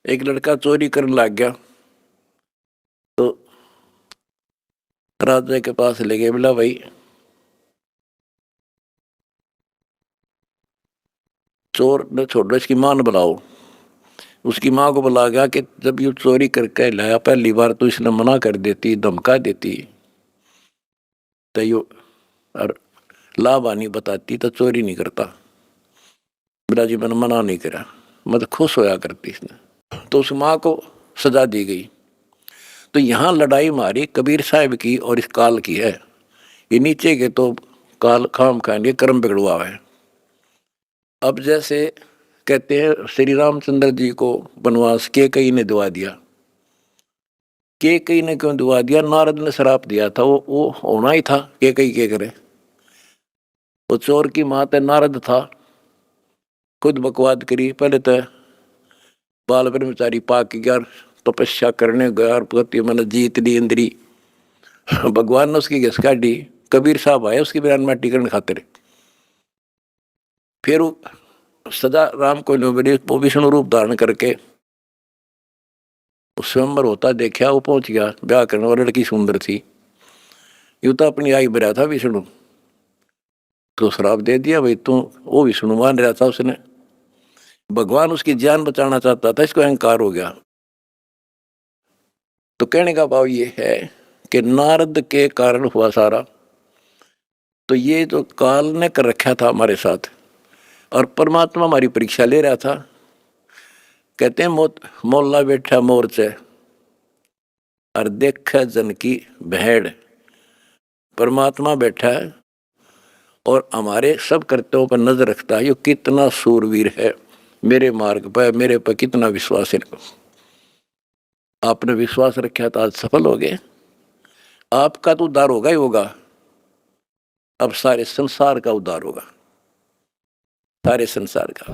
एक लड़का चोरी करने लग गया तो राजा के पास ले गए, बोला भाई चोर ने छोड़ो, इसकी मां ने बुलाओ। उसकी मां को बुला गया कि जब ये चोरी करके लाया पहली बार तो इसने मना कर देती, धमका देती, तो यो और लाभानी बताती तो चोरी नहीं करता। बोला जी मैंने मना नहीं करा, मतलब खुश होया करती इसने। तो उस माँ को सजा दी गई। तो यहाँ लड़ाई हमारी कबीर साहब की और इस काल की है। ये नीचे के तो काल खाम खाएंगे, कर्म बिगड़वा है। अब जैसे कहते हैं श्री रामचंद्र जी को वनवास के कई ने दुआ दिया। के कई ने क्यों दुआ दिया? नारद ने श्राप दिया था, वो होना ही था। के कई के करे, वो चोर की माँ ते नारद था, खुद बकवाद करी। पहले तो बाल ब्रह्मचारी पाक गया, तपस्या करने गया, पति मैंने जीत ली इंद्री। भगवान ने उसकी घस काटी। कबीर साहब आए उसकी बयान माटी करने खातिर। फिर सदा राम को वो विष्णु रूप धारण करके स्वयंवर होता देखा, वो पहुंच गया ब्याह करने वाली लड़की सुंदर थी। यूं तो अपनी आई भरा था विष्णु, तो श्राप दे दिया भाई तू। वो विष्णु मान रहा था, उसने भगवान उसकी जान बचाना चाहता था, इसको अहंकार हो गया। तो कहने का भाव ये है कि नारद के कारण हुआ सारा। तो ये जो काल ने कर रखा था हमारे साथ, और परमात्मा हमारी परीक्षा ले रहा था। कहते हैं मोला बैठा मोर्चे और देख जन की भेड़। परमात्मा बैठा है और हमारे सब कर्तव्यों पर नजर रखता है। ये कितना सूरवीर है, मेरे मार्ग पर, मेरे पर कितना विश्वास है। आपने विश्वास रखा तो आज सफल हो गए। आपका तो उद्धार होगा ही होगा, अब सारे संसार का उद्धार होगा, सारे संसार का।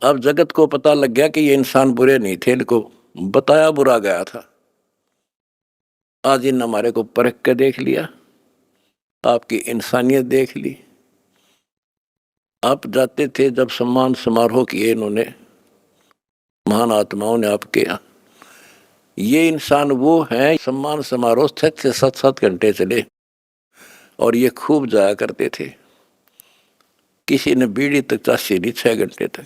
अब जगत को पता लग गया कि ये इंसान बुरे नहीं थे, इनको बताया बुरा गया था। आज इन हमारे को परख के देख लिया, आपकी इंसानियत देख ली। आप जाते थे जब सम्मान समारोह किए इन्होंने, महान आत्माओं ने आपके यहाँ। ये इंसान वो हैं, सम्मान समारोह 6 से 7 घंटे चले और ये खूब जाया करते थे। किसी ने बीड़ी तक चाशी नहीं 6 घंटे तक।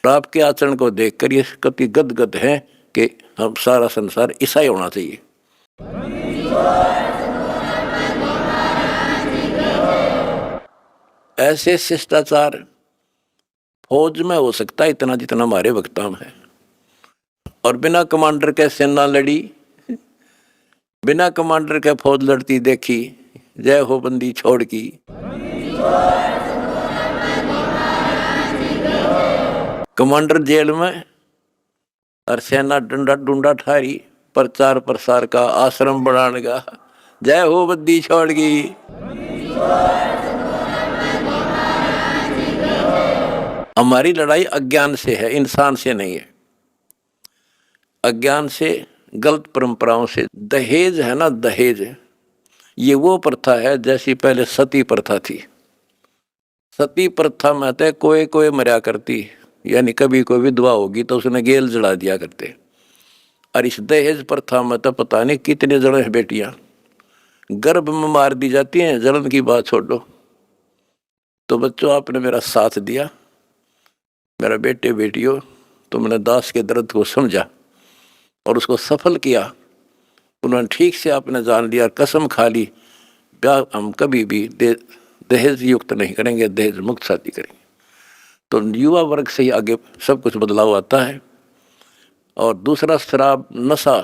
और आपके आचरण को देखकर ये कति गदगद है कि हम सारा संसार ऐसा ही होना चाहिए। ऐसे शिष्टाचार फौज में हो सकता है इतना जितना हमारे वक्ता में है। और बिना कमांडर के सेना लड़ी, बिना कमांडर के फौज लड़ती देखी, जय हो बंदी छोड़ की। कमांडर जेल में और सेना डंडा डूंडा ठारी, प्रचार प्रसार का आश्रम बनाने का, जय हो बंदी छोड़ की। हमारी लड़ाई अज्ञान से है, इंसान से नहीं है। अज्ञान से, गलत परंपराओं से। दहेज है ना, दहेज, ये वो प्रथा है जैसी पहले सती प्रथा थी। सती प्रथा में तो कोई कोई मरा करती, यानी कभी कोई विधवा होगी तो उसने गेल जला दिया करते। और इस दहेज प्रथा में तो पता नहीं कितने जने बेटियां गर्भ में मार दी जाती हैं। जलन की बात छोड़ो। तो बच्चों, आपने मेरा साथ दिया, मेरा बेटे बेटियों, तो मैंने दास के दर्द को समझा और उसको सफल किया। उन्होंने ठीक से आपने जान लिया, कसम खा ली, ब्याह हम कभी भी दहेज युक्त नहीं करेंगे, दहेज मुक्त शादी करेंगे। तो युवा वर्ग से ही आगे सब कुछ बदलाव आता है। और दूसरा, शराब नशा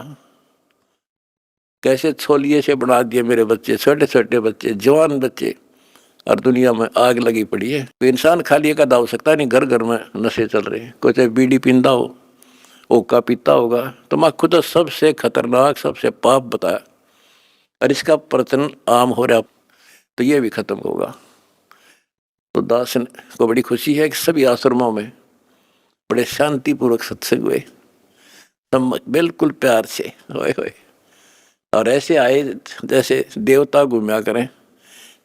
कैसे छोलिए से बना दिए मेरे बच्चे, छोटे छोटे बच्चे, जवान बच्चे, और दुनिया में आग लगी पड़ी है। तो इंसान खाली का दाव सकता नहीं, घर घर में नशे चल रहे हैं। कोई चाहे बीड़ी पींदा हो, ओका पीता होगा, तम्बाकू तो सबसे खतरनाक, सबसे पाप बताया, और इसका प्रचलन आम हो रहा। तो ये भी खत्म होगा। तो दास को बड़ी खुशी है कि सभी आश्रमों में बड़े शांतिपूर्वक सत्संग हुए, बिल्कुल प्यार से, होए होए। और ऐसे आए जैसे देवता घूमया करें।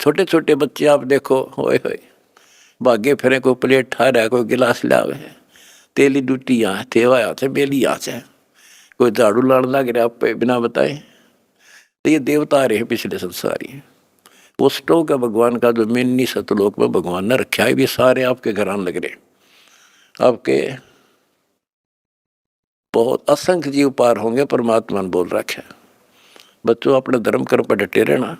छोटे छोटे बच्चे आप देखो, होए होए, भागे फिरे, कोई प्लेट ठा रहा है, कोई गिलास लावे, तेली डूटी यहाँ थेवा यहाँ से बेली यहाँ से, कोई झाड़ू लाड़ लग रहा आप पे बिना बताए। तो ये देवता रहे पिछले संसारी, वो स्टोक है भगवान का जो मिन्नी सतलोक में भगवान ने रखा है। भी सारे आपके घर आने लग रहे, आपके बहुत असंख्य जीव पार होंगे, परमात्मा ने बोल रखा है। बच्चों अपने धर्म कर्म पर डटे रहना।